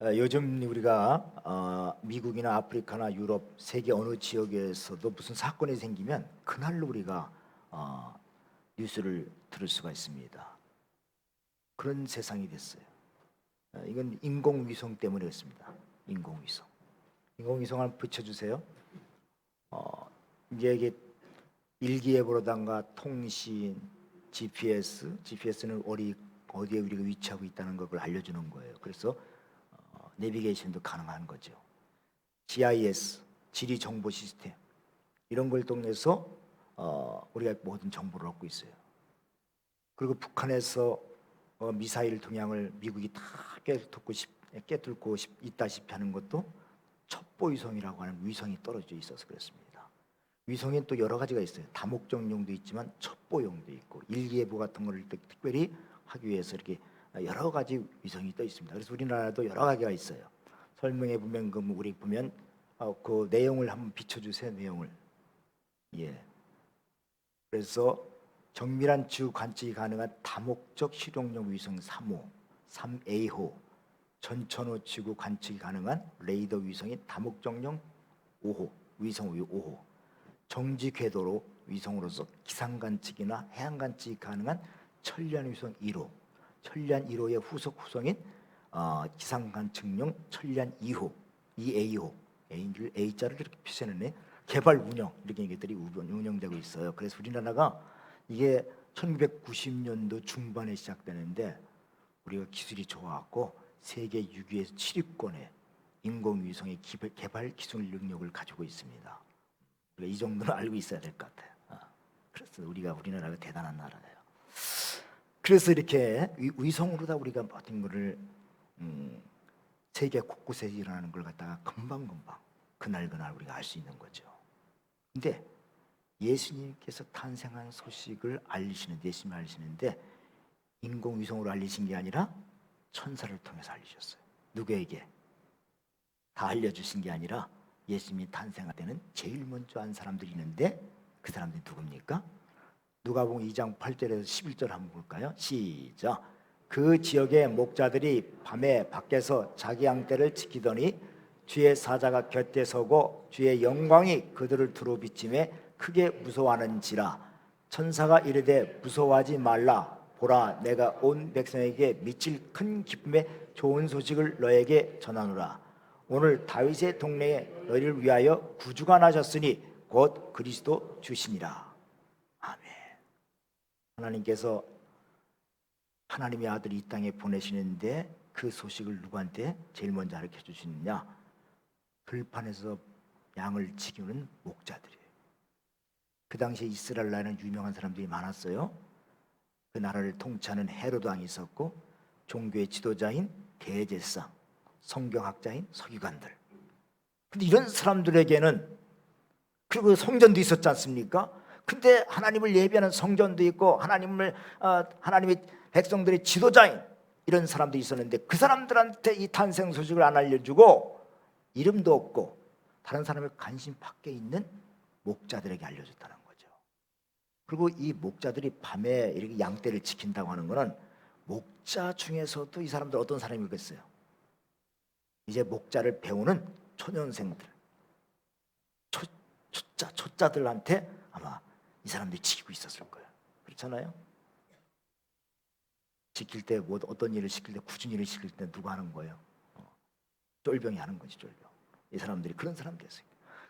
요즘 우리가 미국이나 아프리카나 유럽, 세계 어느 지역에서도 무슨 사건이 생기면 그날로 우리가 뉴스를 들을 수가 있습니다. 그런 세상이 됐어요. 이건 인공위성 때문에 그렇습니다. 인공위성. 인공위성 한번 붙여주세요. 이제 이게 일기예보로단가 통신, GPS는 어디에 우리가 위치하고 있다는 걸 알려주는 거예요. 그래서 내비게이션도 가능한 거죠. GIS, 지리 정보 시스템 이런 걸 통해서 우리가 모든 정보를 얻고 있어요. 그리고 북한에서 미사일 동향을 미국이 다 깨뚫고 있다시피 하는 것도 첩보위성이라고 하는 위성이 떨어져 있어서 그렇습니다. 위성엔 또 여러 가지가 있어요. 다목적용도 있지만 첩보용도 있고 일기예보 같은 거를 특별히 하기 위해서 이렇게 여러 가지 위성이 떠 있습니다. 그래서 우리나라도 여러 가지가 있어요. 설명해 보면 우리 보면 그 내용을 한번 비춰주세요. 내용을. 예. 그래서 정밀한 지구 관측이 가능한 다목적 실용용 위성 3호, 3A호, 전천후 지구 관측이 가능한 레이더 위성인 다목적용 5호, 위성 5호, 정지 궤도로 위성으로서 기상 관측이나 해양 관측이 가능한 천리안 위성 1호, 천리안 1호의 후속 후성인 기상 관측용 천리안 2호, 2A호, A자를 이렇게 표시했네. 개발 운영 이렇게 얘기들이 운영되고 있어요. 그래서 우리나라가 이게 1990년도 중반에 시작되는데 우리가 기술이 좋아갖고 세계 6위에서 7위권의 인공위성의 개발 기술 능력을 가지고 있습니다. 이 정도는 알고 있어야 될 것 같아요. 그래서 우리나라가 대단한 나라예요. 그래서 이렇게 위성으로 다 우리가 모든 것을 세계 곳곳에 일어나는 걸 갖다가 금방금방 그날 우리가 알 수 있는 거죠. 근데 예수님께서 탄생한 소식을 예수님이 알리시는데 인공위성으로 알리신 게 아니라 천사를 통해서 알리셨어요. 누구에게? 다 알려주신 게 아니라 예수님이 탄생할 때는 제일 먼저 한 사람들이 있는데 그 사람들이 누굽니까? 누가복음 2장 8절에서 11절 한번 볼까요? 시작. 그 지역의 목자들이 밤에 밖에서 자기 양떼를 지키더니 주의 사자가 곁에 서고 주의 영광이 그들을 두루 비침에 크게 무서워하는지라. 천사가 이르되 무서워하지 말라. 보라, 내가 온 백성에게 미칠 큰 기쁨의 좋은 소식을 너에게 전하노라. 오늘 다윗의 동네에 너희를 위하여 구주가 나셨으니 곧 그리스도 주시니라. 아멘. 하나님께서 하나님의 아들을 이 땅에 보내시는데 그 소식을 누구한테 제일 먼저 가르쳐 주시느냐? 들판에서 양을 지키는 목자들이에요. 그 당시에 이스라엘 나라는 유명한 사람들이 많았어요. 그 나라를 통치하는 헤로드 왕이 있었고 종교의 지도자인 대제사장, 성경학자인 서기관들. 근데 이런 사람들에게는 그리고 성전도 있었지 않습니까? 근데 하나님을 예배하는 성전도 있고 하나님의 백성들의 지도자인 이런 사람들이 있었는데 그 사람들한테 이 탄생 소식을 안 알려주고 이름도 없고 다른 사람의 관심 밖에 있는 목자들에게 알려줬다는 거죠. 그리고 이 목자들이 밤에 이렇게 양떼를 지킨다고 하는 것은 목자 중에서도 이 사람들 어떤 사람이겠어요? 이제 목자를 배우는 초년생들, 초짜들한테 아마 이 사람들이 지키고 있었을 거예요. 그렇잖아요? 지킬 때 어떤 일을 시킬 때 굳은 일을 시킬 때 누가 하는 거예요? 쫄병이 하는 거지. 쫄병. 이 사람들이 그런 사람들이었어요.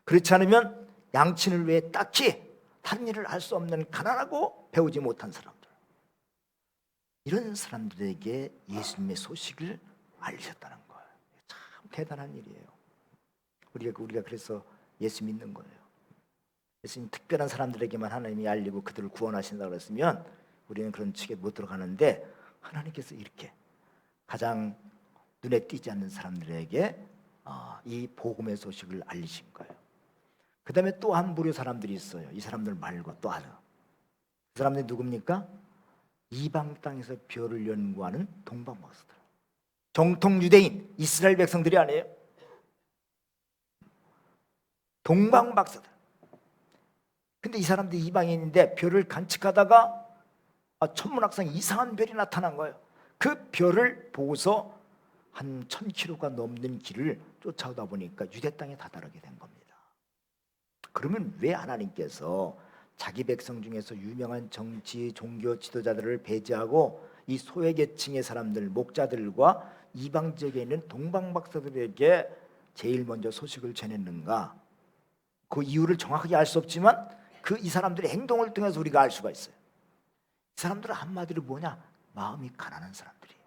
그렇지 않으면 양친을 위해 딱히 다른 일을 할 수 없는 가난하고 배우지 못한 사람들, 이런 사람들에게 예수님의 소식을 알리셨다는 거예요. 참 대단한 일이에요. 우리가 그래서 예수 믿는 거예요. 예수님 특별한 사람들에게만 하나님이 알리고 그들을 구원하신다고 그랬으면 우리는 그런 측에 못 들어가는데 하나님께서 이렇게 가장 눈에 띄지 않는 사람들에게 이 복음의 소식을 알리신 거예요. 그 다음에 또 한 부류 사람들이 있어요. 이 사람들 말고 또 하나. 그 사람들이 누굽니까? 이방 땅에서 별을 연구하는 동방박사들. 정통 유대인 이스라엘 백성들이 아니에요. 동방박사들. 근데 이 사람들이 이방인인데 별을 관측하다가 천문학상 이상한 별이 나타난 거예요. 그 별을 보고서 한 1000km가 넘는 길을 쫓아오다 보니까 유대 땅에 다다르게 된 겁니다. 그러면 왜 하나님께서 자기 백성 중에서 유명한 정치, 종교 지도자들을 배제하고 이 소외계층의 사람들, 목자들과 이방 지역에 있는 동방박사들에게 제일 먼저 소식을 전했는가? 그 이유를 정확하게 알 수 없지만 이 사람들의 행동을 통해서 우리가 알 수가 있어요. 이 사람들은 한마디로 뭐냐? 마음이 가난한 사람들이에요.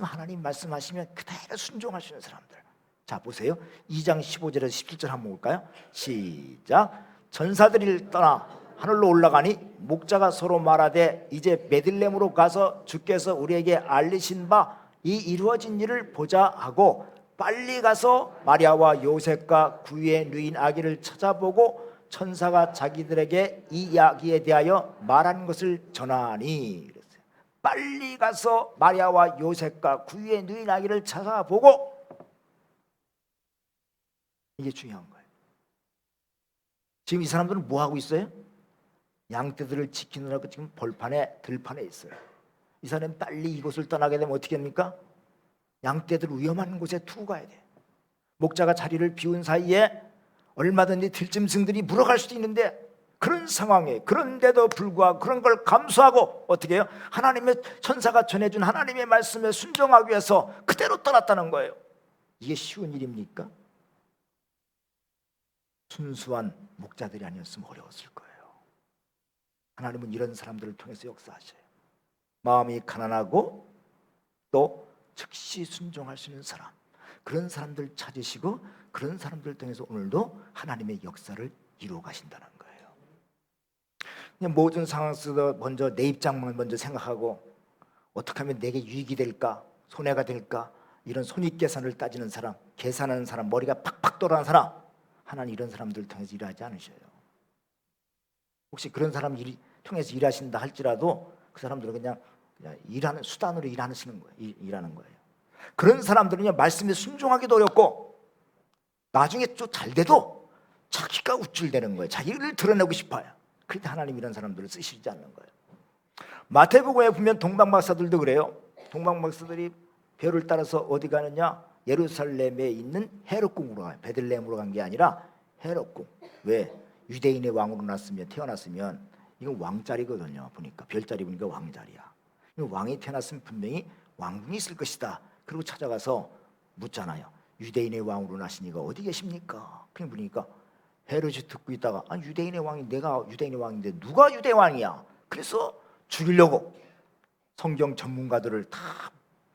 하나님 말씀하시면 그대로 순종하시는 사람들. 자, 보세요. 2장 15절에서 17절 한번 볼까요? 시작. 전사들이 떠나 하늘로 올라가니 목자가 서로 말하되 이제 베들레헴으로 가서 주께서 우리에게 알리신 바 이 이루어진 일을 보자 하고 빨리 가서 마리아와 요셉과 구유의 누인 아기를 찾아보고 천사가 자기들에게 이 이야기에 대하여 말한 것을 전하니. 그랬어요. 빨리 가서 마리아와 요셉과 구유의 누인 아기를 찾아보고. 이게 중요한 거예요. 지금 이 사람들은 뭐 하고 있어요? 양떼들을 지키느라고 지금 들판에 있어요. 이 사람은 빨리 이곳을 떠나게 되면 어떻게 됩니까? 양떼들 위험한 곳에 두고 가야 돼. 목자가 자리를 비운 사이에 얼마든지 들짐승들이 물어갈 수도 있는데, 그런 상황에, 그런데도 불구하고 그런 걸 감수하고 어떻게 해요? 하나님의 천사가 전해준 하나님의 말씀에 순종하기 위해서 그대로 떠났다는 거예요. 이게 쉬운 일입니까? 순수한 목자들이 아니었으면 어려웠을 거예요. 하나님은 이런 사람들을 통해서 역사하셔요. 마음이 가난하고 또 즉시 순종할 수 있는 사람, 그런 사람들 찾으시고 그런 사람들 통해서 오늘도 하나님의 역사를 이루어 가신다는 거예요. 그냥 모든 상황 속에서 먼저 내 입장만 먼저 생각하고 어떻게 하면 내게 유익이 될까, 손해가 될까, 이런 손익계산을 따지는 사람, 계산하는 사람, 머리가 팍팍 돌아가는 사람, 하나님 이런 사람들을 통해서 일하지 않으셔요. 혹시 그런 사람 통해서 일하신다 할지라도 그 사람들은 그냥 일하는 수단으로 일하시는 거예요. 일하는 거예요. 그런 사람들은요, 말씀에 순종하기도 어렵고 나중에 좀 잘 돼도 자기가 우쭐대는 거예요. 자기를 드러내고 싶어요. 그런데 하나님 이런 사람들을 쓰시지 않는 거예요. 마태복음에 보면 동방박사들도 그래요. 동방박사들이 별을 따라서 어디 가느냐? 예루살렘에 있는 헤롯궁으로 가요. 베들레헴으로 간 게 아니라 헤롯궁. 왜? 유대인의 왕으로 태어났으면 이건 왕자리거든요. 보니까 별자리 보니까 왕자리야. 왕이 태어났으면 분명히 왕궁이 있을 것이다. 그리고 찾아가서 묻잖아요. 유대인의 왕으로 나신 이가 어디 계십니까? 그냥 보니까 헤롯이 듣고 있다가 유대인의 왕이, 내가 유대인의 왕인데 누가 유대 왕이야? 그래서 죽이려고 성경 전문가들을 다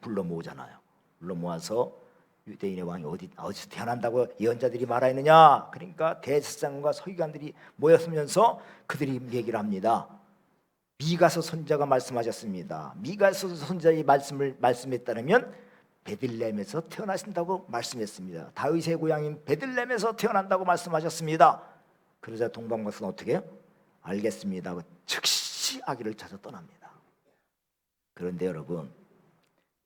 불러 모으잖아요. 불러 모아서 유대인의 왕이 어디서 태어난다고 예언자들이 말하느냐? 그러니까 대제사장과 서기관들이 모였으면서 그들이 얘기를 합니다. 미가서 선지자가 말씀하셨습니다. 미가서 선지자의 말씀에 따르면 베들레헴에서 태어나신다고 말씀했습니다. 다윗의 고향인 베들레헴에서 태어난다고 말씀하셨습니다. 그러자 동방박사는 어떻게 해요? 알겠습니다 하고 즉시 아기를 찾아 떠납니다. 그런데 여러분,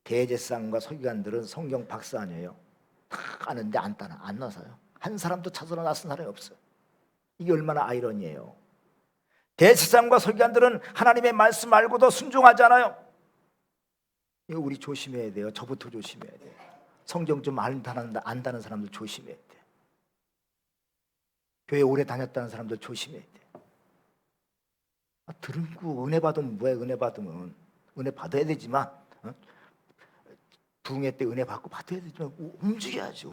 대제사장과 서기관들은 성경 박사 아니에요. 다 아는데 안 나서요. 한 사람도 찾으러 나선 사람이 없어요. 이게 얼마나 아이러니예요. 대제사장과 서기관들은 하나님의 말씀 알고도 순종하지 않아요. 이거 우리 조심해야 돼요. 저부터 조심해야 돼요. 성경 좀 안다는 사람들 조심해야 돼. 교회 오래 다녔다는 사람들 조심해야 돼. 들은 거 은혜 받으면 뭐야? 은혜 받으면 은혜 받아야 되지만, 부흥회 때 은혜 받고 받아야 되지만 움직여야지.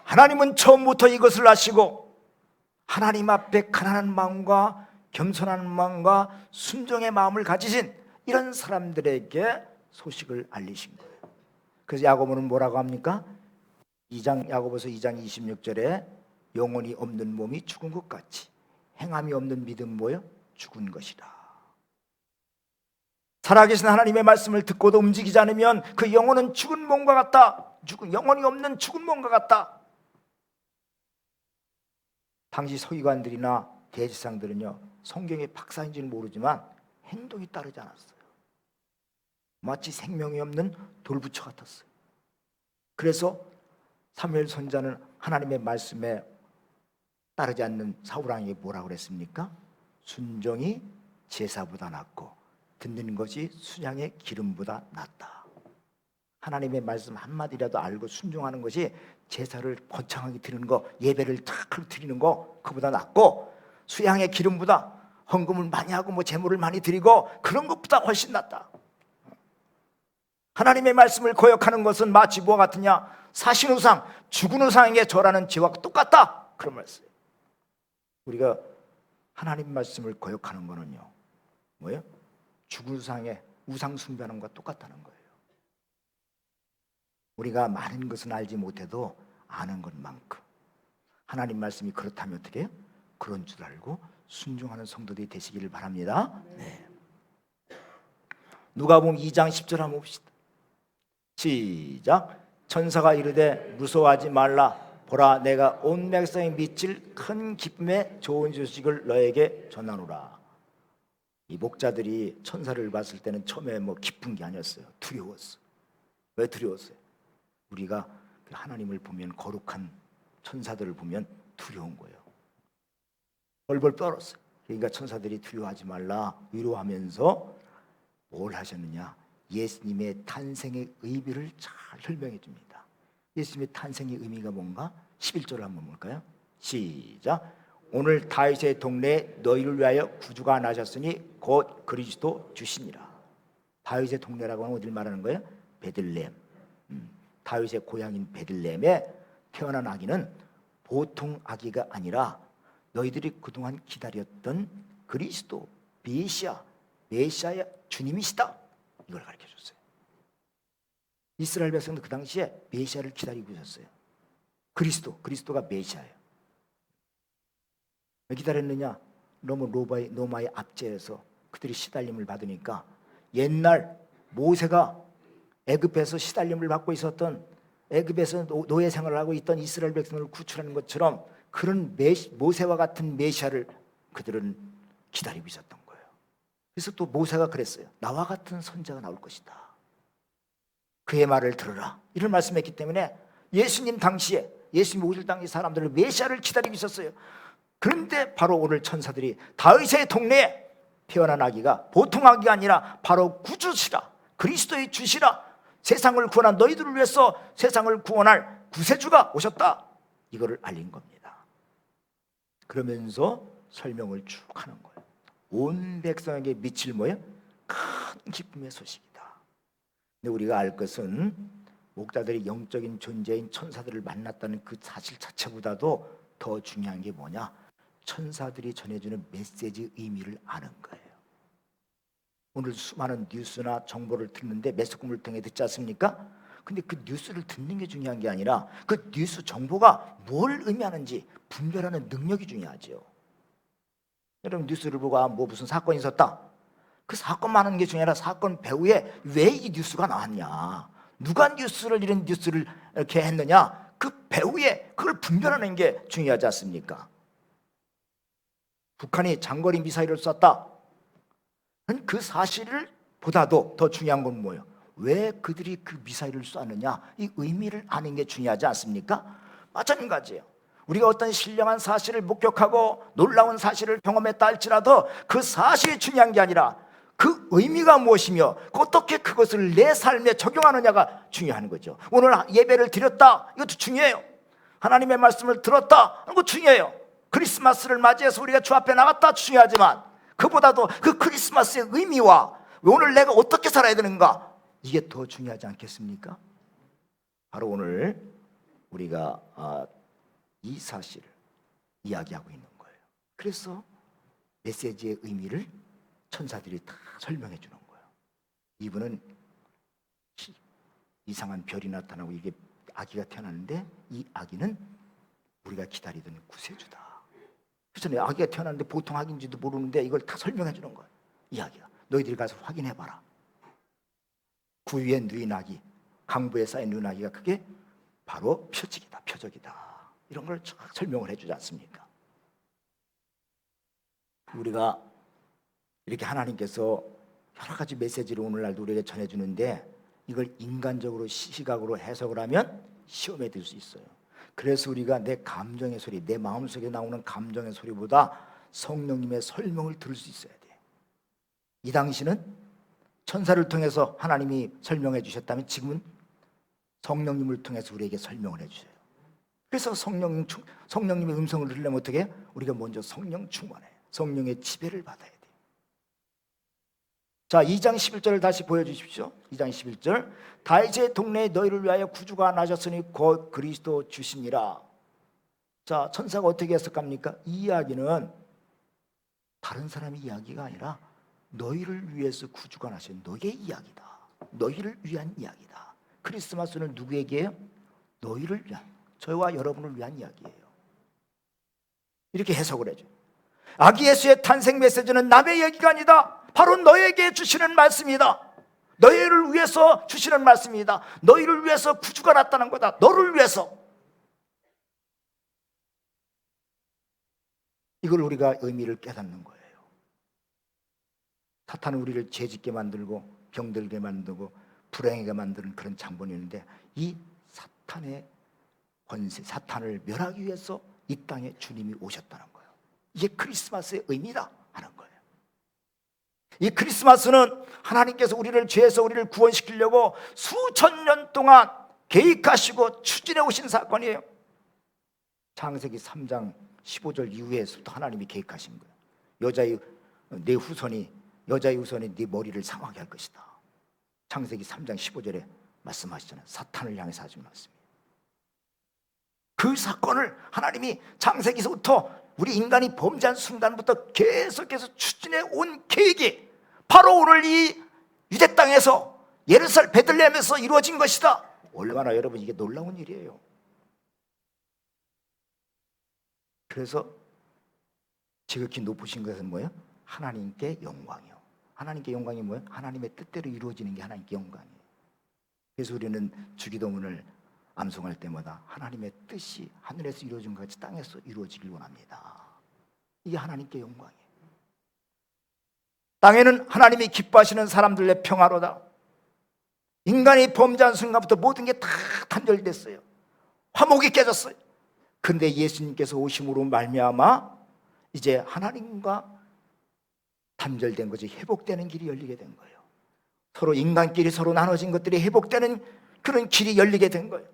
하나님은 처음부터 이것을 아시고 하나님 앞에 가난한 마음과 겸손한 마음과 순종의 마음을 가지신 이런 사람들에게 소식을 알리신 거예요. 그래서 야고보는 뭐라고 합니까? 야고보서 2장 26절에 영혼이 없는 몸이 죽은 것 같이 행함이 없는 믿음 뭐요? 죽은 것이라. 살아계신 하나님의 말씀을 듣고도 움직이지 않으면 그 영혼은 죽은 몸과 같다. 영혼이 없는 죽은 몸과 같다. 당시 서기관들이나 대제사장들은요, 성경의 박사인지는 모르지만 행동이 따르지 않았어요. 마치 생명이 없는 돌부처 같았어요. 그래서 사무엘 선지자는 하나님의 말씀에 따르지 않는 사울 왕에게 뭐라고 그랬습니까? 순종이 제사보다 낫고 듣는 것이 순양의 기름보다 낫다. 하나님의 말씀 한마디라도 알고 순종하는 것이 제사를 거창하게 드리는 거, 예배를 탁 드리는 거 그보다 낫고, 수양의 기름보다 헌금을 많이 하고 뭐 제물을 많이 드리고 그런 것보다 훨씬 낫다. 하나님의 말씀을 거역하는 것은 마치 뭐와 같으냐? 사신 우상, 죽은 우상에게 절하는 죄와 똑같다. 그런 말씀. 우리가 하나님 말씀을 거역하는 거는요, 뭐예요? 죽은 우상에 우상 숭배하는 것과 똑같다는 거예요. 우리가 많은 것은 알지 못해도 아는 것만큼 하나님 말씀이 그렇다면 어떻게 해요? 그런 줄 알고 순종하는 성도들이 되시기를 바랍니다. 네. 누가복음 2장 10절 한번 봅시다. 시작. 천사가 이르되 무서워하지 말라. 보라, 내가 온 백성이 미칠 큰 기쁨의 좋은 소식을 너에게 전하노라. 이 목자들이 천사를 봤을 때는 처음에 뭐 기쁜 게 아니었어요. 두려웠어요. 왜 두려웠어요? 우리가 하나님을 보면, 거룩한 천사들을 보면 두려운 거예요. 벌벌 떨었어요. 그러니까 천사들이 두려워하지 말라 위로하면서 뭘 하셨느냐? 예수님의 탄생의 의미를 잘 설명해 줍니다. 예수님의 탄생의 의미가 뭔가? 11절을 한번 볼까요? 시작. 오늘 다윗의 동네에 너희를 위하여 구주가 나셨으니 곧 그리스도 주시니라. 다윗의 동네라고 하면 어딜 말하는 거예요? 베들레헴. 다윗의 고향인 베들레헴에 태어난 아기는 보통 아기가 아니라 너희들이 그동안 기다렸던 그리스도, 메시아의 주님이시다. 이걸 가르쳐줬어요. 이스라엘 백성도 그 당시에 메시아를 기다리고 있었어요. 그리스도가 메시아예요. 왜 기다렸느냐? 너무 로마의 압제에서 그들이 시달림을 받으니까, 옛날 모세가 애굽에서 시달림을 받고 있었던, 애굽에서 노예 생활을 하고 있던 이스라엘 백성을 구출하는 것처럼 그런 모세와 같은 메시아를 그들은 기다리고 있었던 거예요. 그래서 또 모세가 그랬어요. 나와 같은 선자가 나올 것이다. 그의 말을 들으라. 이런 말씀했기 때문에 예수님 당시에, 예수님 오실 당시 사람들은 메시아를 기다리고 있었어요. 그런데 바로 오늘 천사들이 다윗의 동네에 태어난 아기가 보통 아기가 아니라 바로 구주시라, 그리스도의 주시라, 세상을 구원한 너희들을 위해서 세상을 구원할 구세주가 오셨다. 이거를 알린 겁니다. 그러면서 설명을 쭉 하는 거예요. 온 백성에게 미칠 뭐예요? 큰 기쁨의 소식이다. 근데 우리가 알 것은 목자들이 영적인 존재인 천사들을 만났다는 그 사실 자체보다도 더 중요한 게 뭐냐? 천사들이 전해주는 메시지의 의미를 아는 거예요. 오늘 수많은 뉴스나 정보를 듣는데 매스컴을 통해 듣지 않습니까? 근데 그 뉴스를 듣는 게 중요한 게 아니라 그 뉴스 정보가 뭘 의미하는지 분별하는 능력이 중요하죠. 여러분 뉴스를 보고 무슨 사건이 있었다. 그 사건만 하는 게 중요하라 사건 배후에 왜 이 뉴스가 나왔냐, 누가 이런 뉴스를 이렇게 했느냐, 그 배후에 그걸 분별하는 게 중요하지 않습니까? 북한이 장거리 미사일을 쐈다. 그 사실을 보다도 더 중요한 건 뭐예요? 왜 그들이 그 미사일을 쐈느냐, 이 의미를 아는 게 중요하지 않습니까? 마찬가지예요. 우리가 어떤 신령한 사실을 목격하고 놀라운 사실을 경험했다 할지라도 그 사실이 중요한 게 아니라 그 의미가 무엇이며 어떻게 그것을 내 삶에 적용하느냐가 중요한 거죠. 오늘 예배를 드렸다, 이것도 중요해요. 하나님의 말씀을 들었다, 이거 중요해요. 크리스마스를 맞이해서 우리가 주 앞에 나갔다, 중요하지만 그보다도 그 크리스마스의 의미와 오늘 내가 어떻게 살아야 되는가, 이게 더 중요하지 않겠습니까? 바로 오늘 우리가 이 사실을 이야기하고 있는 거예요. 그래서 메시지의 의미를 천사들이 다 설명해 주는 거예요. 이분은 이상한 별이 나타나고 이게 아기가 태어났는데 이 아기는 우리가 기다리던 구세주다. 그래서 아기가 태어났는데 보통 아기인지도 모르는데 이걸 다 설명해 주는 거예요. 이 아기가 너희들이 가서 확인해 봐라. 구유에 누인 아기, 강부에 쌓인 누인 아기가 그게 바로 표적이다. 이런 걸 쫙 설명을 해주지 않습니까? 우리가 이렇게 하나님께서 여러 가지 메시지를 오늘날도 우리에게 전해주는데 이걸 인간적으로 시각으로 해석을 하면 시험에 들 수 있어요. 그래서 우리가 내 감정의 소리, 내 마음속에 나오는 감정의 소리보다 성령님의 설명을 들을 수 있어야 돼. 이 당시는 천사를 통해서 하나님이 설명해 주셨다면 지금은 성령님을 통해서 우리에게 설명을 해주세요. 그래서 성령님의 음성을 들으려면 어떻게 해요? 우리가 먼저 성령 충만해요. 성령의 지배를 받아야 돼요. 자, 2장 11절을 다시 보여주십시오. 2장 11절. 다윗의 동네에 너희를 위하여 구주가 나셨으니 곧 그리스도 주시니라. 자, 천사가 어떻게 했을까입니까? 이 이야기는 다른 사람의 이야기가 아니라 너희를 위해서 구주가 나신 너희의 이야기다. 너희를 위한 이야기다. 크리스마스는 누구에게요? 너희를 위한, 저와 여러분을 위한 이야기예요. 이렇게 해석을 해줘요. 아기 예수의 탄생 메시지는 남의 얘기가 아니다. 바로 너에게 주시는 말씀이다. 너희를 위해서 주시는 말씀이다. 너희를 위해서 구주가 났다는 거다. 너를 위해서. 이걸 우리가 의미를 깨닫는 거예요. 사탄은 우리를 죄짓게 만들고 병들게 만들고 불행하게 만드는 그런 장본이 있는데, 이 사탄의 권세, 사탄을 멸하기 위해서 이 땅에 주님이 오셨다는 거예요. 이게 크리스마스의 의미다 하는 거예요. 이 크리스마스는 하나님께서 우리를 죄에서 우리를 구원시키려고 수천 년 동안 계획하시고 추진해 오신 사건이에요. 창세기 3장 15절 이후에서부터 하나님이 계획하신 거예요. 여자의 후손이 네 머리를 상하게 할 것이다. 창세기 3장 15절에 말씀하시잖아요. 사탄을 향해서 하신 말씀이에요. 그 사건을 하나님이 창세기서부터 우리 인간이 범죄한 순간부터 계속해서 추진해 온 계획이 바로 오늘 이 유대 땅에서 예루살렘 베들레헴에서 이루어진 것이다. 얼마나 여러분 이게 놀라운 일이에요. 그래서 지극히 높으신 것은 뭐예요? 하나님께 영광이요. 하나님께 영광이 뭐예요? 하나님의 뜻대로 이루어지는 게 하나님께 영광이에요. 그래서 우리는 주기도문을 암송할 때마다 하나님의 뜻이 하늘에서 이루어진 것 같이 땅에서 이루어지길 원합니다. 이게 하나님께 영광이에요. 땅에는 하나님이 기뻐하시는 사람들의 평화로다. 인간이 범죄한 순간부터 모든 게 다 단절됐어요. 화목이 깨졌어요. 근데 예수님께서 오심으로 말미암아 이제 하나님과 단절된 것이 회복되는 길이 열리게 된 거예요. 서로 인간끼리 서로 나눠진 것들이 회복되는 그런 길이 열리게 된 거예요.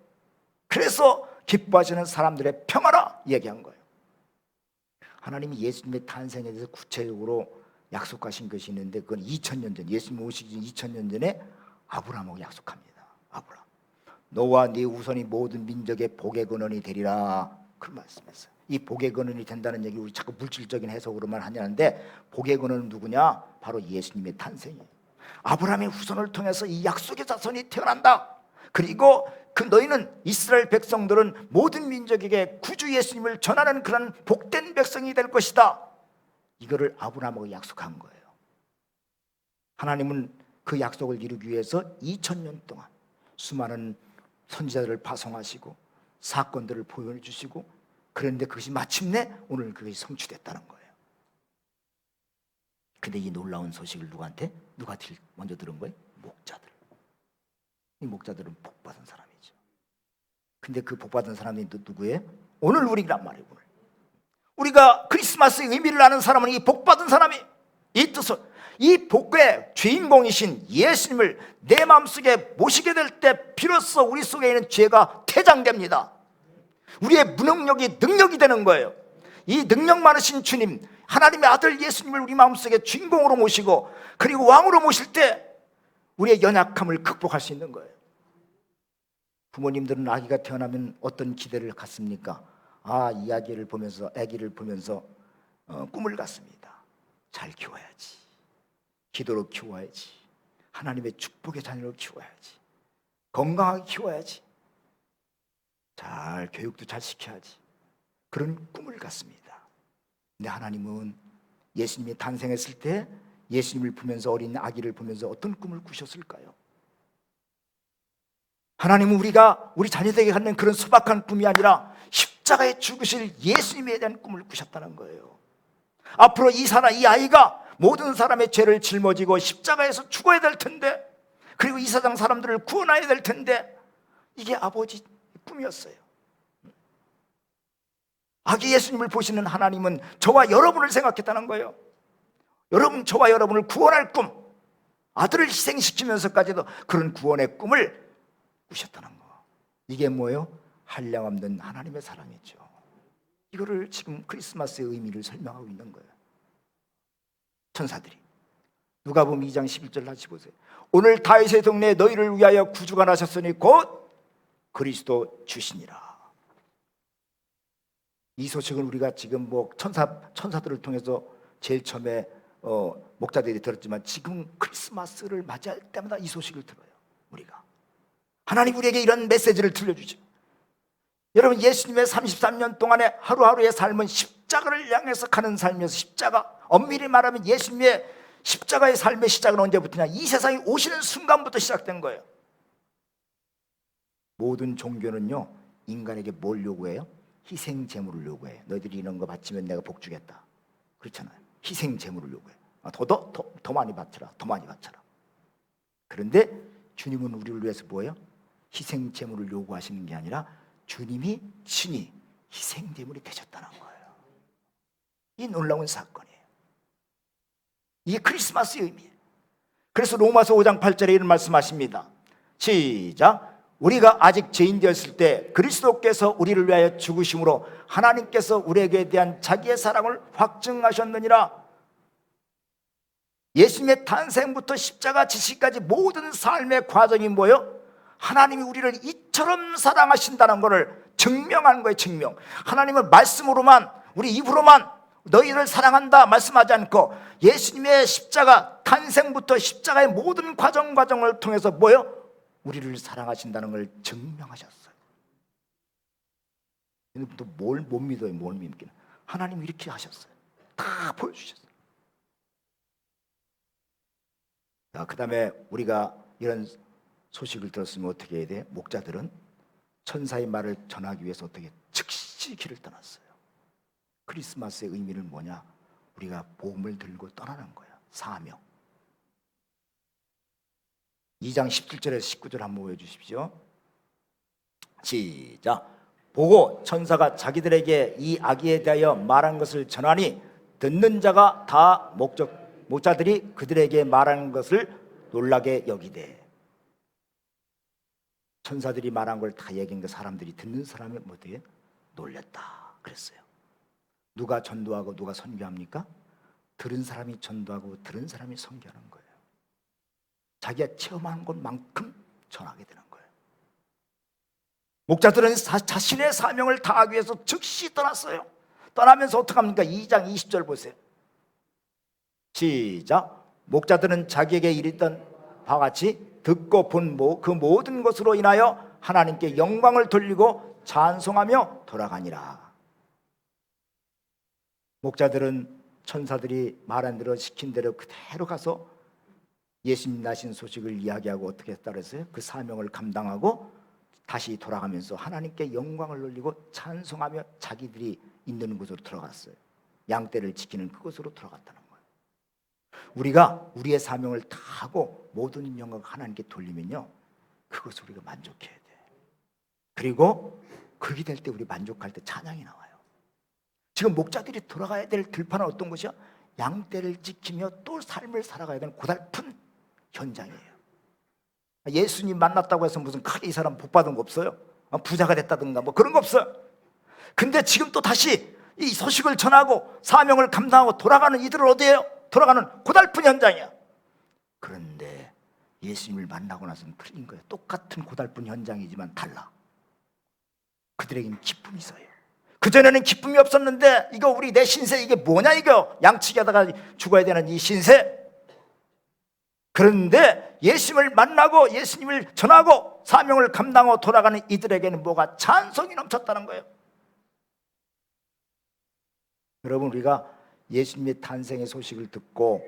그래서 기뻐하시는 사람들의 평화라 얘기한 거예요. 하나님이 예수님의 탄생에 대해서 구체적으로 약속하신 것이 있는데, 그건 2000년 전, 예수님 오시기 전 2000년 전에 아브라함하고 약속합니다. 아브라함, 너와 네 후손이 모든 민족의 복의 근원이 되리라, 그런 말씀했어요. 이 복의 근원이 된다는 얘기, 우리 자꾸 물질적인 해석으로만 하냐는데, 복의 근원은 누구냐? 바로 예수님의 탄생이에요. 아브라함의 후손을 통해서 이 약속의 자손이 태어난다. 그리고 그 너희는, 이스라엘 백성들은 모든 민족에게 구주 예수님을 전하는 그런 복된 백성이 될 것이다. 이거를 아브라함하고 약속한 거예요. 하나님은 그 약속을 이루기 위해서 2000년 동안 수많은 선지자들을 파송하시고 사건들을 보여해 주시고, 그런데 그것이 마침내 오늘 그것이 성취됐다는 거예요. 근데 이 놀라운 소식을 누가 먼저 들은 거예요? 목자들. 이 목자들은 복받은 사람이죠. 근데 그 복받은 사람이 누구예요? 오늘 우리란 말이에요. 오늘 우리가 크리스마스의 의미를 아는 사람은 이 복받은 사람이, 이 뜻을, 이 복의 주인공이신 예수님을 내 마음속에 모시게 될 때 비로소 우리 속에 있는 죄가 퇴장됩니다. 우리의 무능력이 능력이 되는 거예요. 이 능력 많으신 주님, 하나님의 아들 예수님을 우리 마음속에 주인공으로 모시고 그리고 왕으로 모실 때 우리의 연약함을 극복할 수 있는 거예요. 부모님들은 아기가 태어나면 어떤 기대를 갖습니까? 이 아기를 보면서, 아기를 보면서 꿈을 갖습니다. 잘 키워야지, 기도로 키워야지, 하나님의 축복의 자녀로 키워야지, 건강하게 키워야지, 잘 교육도 잘 시켜야지, 그런 꿈을 갖습니다. 근데 하나님은 예수님이 탄생했을 때 예수님을 보면서, 어린 아기를 보면서 어떤 꿈을 꾸셨을까요? 하나님은 우리 자녀들에게 갖는 그런 소박한 꿈이 아니라 십자가에 죽으실 예수님에 대한 꿈을 꾸셨다는 거예요. 앞으로 이 아이가 모든 사람의 죄를 짊어지고 십자가에서 죽어야 될 텐데, 그리고 이 세상 사람들을 구원해야 될 텐데, 이게 아버지 꿈이었어요. 아기 예수님을 보시는 하나님은 저와 여러분을 생각했다는 거예요. 저와 여러분을 구원할 꿈, 아들을 희생시키면서까지도 그런 구원의 꿈을 꾸셨다는 거. 이게 뭐예요? 한량없는 하나님의 사랑이죠. 이거를 지금 크리스마스의 의미를 설명하고 있는 거예요. 천사들이 누가복음 2장 11절 다시 보세요. 오늘 다윗의 동네에 너희를 위하여 구주가 나셨으니 곧 그리스도 주시니라. 이 소식을 우리가 지금 뭐 천사들을 통해서 제일 처음에 목자들이 들었지만 지금 크리스마스를 맞이할 때마다 이 소식을 들어요. 우리가 하나님 우리에게 이런 메시지를 들려주죠. 여러분, 예수님의 33년 동안의 하루하루의 삶은 십자가를 향해서 가는 삶이어서, 십자가, 엄밀히 말하면 예수님의 십자가의 삶의 시작은 언제부터냐? 이 세상에 오시는 순간부터 시작된 거예요. 모든 종교는요, 인간에게 뭘 요구해요? 희생 제물을 요구해요. 너희들이 이런 거 바치면 내가 복 주겠다. 그렇잖아요. 희생 제물을 요구해요. 더 많이 바쳐라. 더 많이 바쳐라. 그런데 주님은 우리를 위해서 뭐예요? 희생 제물을 요구하시는 게 아니라 주님이 친히 희생 제물이 되셨다는 거예요. 이 놀라운 사건이에요. 이게 크리스마스의 의미예요. 그래서 로마서 5장 8절에 이런 말씀하십니다. 시작. 우리가 아직 죄인 되었을 때 그리스도께서 우리를 위하여 죽으심으로 하나님께서 우리에게 대한 자기의 사랑을 확증하셨느니라. 예수님의 탄생부터 십자가 지시까지 모든 삶의 과정이 뭐예요? 하나님이 우리를 이처럼 사랑하신다는 것을 증명하는 거예요. 증명. 하나님은 말씀으로만, 우리 입으로만 너희를 사랑한다 말씀하지 않고 예수님의 십자가 탄생부터 십자가의 모든 과정을 통해서 뭐예요? 우리를 사랑하신다는 걸 증명하셨어요. 또 뭘 못 믿어요? 뭘 믿기는? 하나님이 이렇게 하셨어요. 다 보여주셨어요. 자, 그 다음에 우리가 이런 소식을 들었으면 어떻게 해야 돼? 목자들은 천사의 말을 전하기 위해서 어떻게 즉시 길을 떠났어요. 크리스마스의 의미는 뭐냐? 우리가 복음을 들고 떠나는 거야. 사명. 2장 17절에서 19절 한번 보여주십시오. 시작. 보고 천사가 자기들에게 이 아기에 대하여 말한 것을 전하니 듣는 자가 다 목자들이 그들에게 말하는 것을 놀라게 여기되. 천사들이 말한 걸 다 얘기한 거 사람들이 듣는 사람이 어떻게 놀랬다 그랬어요. 누가 전도하고 누가 선교합니까? 들은 사람이 전도하고 들은 사람이 선교하는 거예요. 자기가 체험한 것만큼 전하게 되는 거예요. 목자들은 자신의 사명을 다하기 위해서 즉시 떠났어요. 떠나면서 어떡합니까? 2장 20절 보세요. 시작. 목자들은 자기에게 이르던 바와 같이 듣고 본 그 모든 것으로 인하여 하나님께 영광을 돌리고 찬송하며 돌아가니라. 목자들은 천사들이 말한 대로 시킨 대로 그대로 가서 예수님 나신 소식을 이야기하고 어떻게 했다 그랬어요? 그 사명을 감당하고 다시 돌아가면서 하나님께 영광을 돌리고 찬송하며 자기들이 있는 곳으로 들어갔어요. 양떼를 지키는 그곳으로 들어갔다는 거예요. 우리가 우리의 사명을 다 하고 모든 영광을 하나님께 돌리면요, 그것을 우리가 만족해야 돼. 그리고 그게 될 때 우리 만족할 때 찬양이 나와요. 지금 목자들이 돌아가야 될 들판은 어떤 곳이야? 양떼를 지키며 또 삶을 살아가야 되는 고달픈 현장이에요. 예수님 만났다고 해서 무슨 크게 이 사람 복 받은 거 없어요? 부자가 됐다든가 뭐 그런 거 없어요. 근데 지금 또 다시 이 소식을 전하고 사명을 감당하고 돌아가는 이들은 어디예요? 돌아가는 고달픈 현장이야. 그런데 예수님을 만나고 나서는 틀린 거예요. 똑같은 고달픈 현장이지만 달라. 그들에게는 기쁨이 있어요. 그전에는 기쁨이 없었는데 이거 우리 내 신세 이게 뭐냐 이거 양치기 하다가 죽어야 되는 이 신세. 그런데 예수님을 만나고 예수님을 전하고 사명을 감당하고 돌아가는 이들에게는 뭐가 찬송이 넘쳤다는 거예요. 여러분, 우리가 예수님의 탄생의 소식을 듣고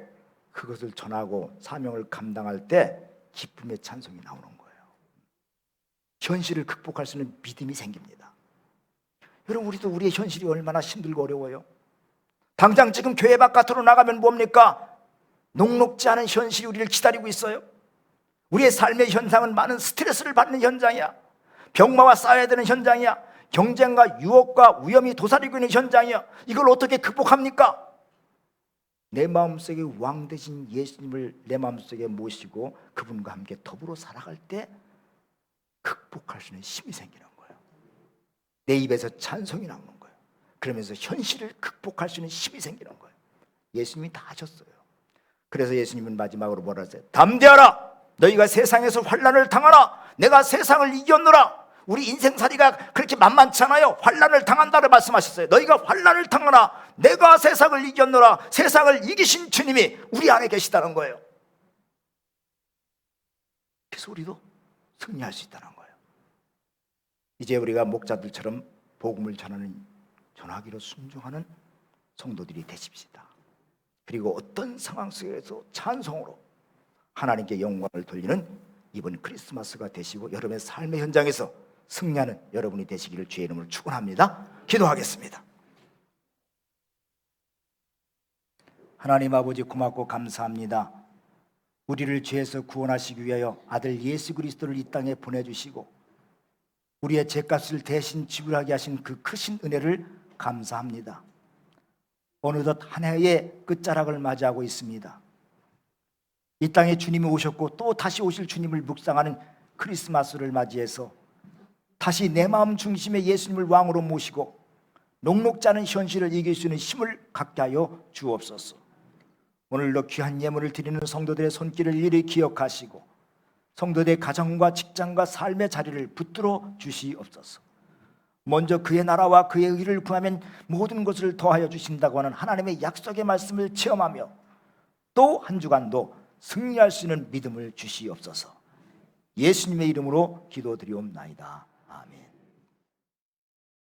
그것을 전하고 사명을 감당할 때 기쁨의 찬송이 나오는 거예요. 현실을 극복할 수 있는 믿음이 생깁니다. 여러분, 우리도 우리의 현실이 얼마나 힘들고 어려워요. 당장 지금 교회 바깥으로 나가면 뭡니까? 녹록지 않은 현실이 우리를 기다리고 있어요. 우리의 삶의 현상은 많은 스트레스를 받는 현장이야. 병마와 싸워야 되는 현장이야. 경쟁과 유혹과 위험이 도사리고 있는 현장이야. 이걸 어떻게 극복합니까? 내 마음속에 왕 되신 예수님을 내 마음속에 모시고 그분과 함께 더불어 살아갈 때 극복할 수 있는 힘이 생기는 거예요. 내 입에서 찬송이 나오는 거예요. 그러면서 현실을 극복할 수 있는 힘이 생기는 거예요. 예수님이 다 하셨어요. 그래서 예수님은 마지막으로 뭐라 하세요? 담대하라! 너희가 세상에서 환난을 당하라! 내가 세상을 이겼노라! 우리 인생살이가 그렇게 만만찮아요. 환난을 당한다고 말씀하셨어요. 너희가 환난을 당하라. 내가 세상을 이겼노라. 세상을 이기신 주님이 우리 안에 계시다는 거예요. 그래서 우리도 승리할 수 있다는 거예요. 이제 우리가 목자들처럼 복음을 전하기로 순종하는 성도들이 되십시다. 그리고 어떤 상황 속에서 찬송으로 하나님께 영광을 돌리는 이번 크리스마스가 되시고 여러분의 삶의 현장에서 승리하는 여러분이 되시기를 주의 이름으로 축원합니다. 기도하겠습니다. 하나님 아버지 고맙고 감사합니다. 우리를 죄에서 구원하시기 위하여 아들 예수 그리스도를 이 땅에 보내주시고 우리의 죄값을 대신 지불하게 하신 그 크신 은혜를 감사합니다. 어느덧 한 해의 끝자락을 맞이하고 있습니다. 이 땅에 주님이 오셨고 또 다시 오실 주님을 묵상하는 크리스마스를 맞이해서 다시 내 마음 중심에 예수님을 왕으로 모시고 녹록지 않은 현실을 이길 수 있는 힘을 갖게 하여 주옵소서. 오늘도 귀한 예물을 드리는 성도들의 손길을 일일이 기억하시고 성도들의 가정과 직장과 삶의 자리를 붙들어 주시옵소서. 먼저 그의 나라와 그의 의를 구하면 모든 것을 더하여 주신다고 하는 하나님의 약속의 말씀을 체험하며 또 한 주간도 승리할 수 있는 믿음을 주시옵소서. 예수님의 이름으로 기도드리옵나이다. 아멘.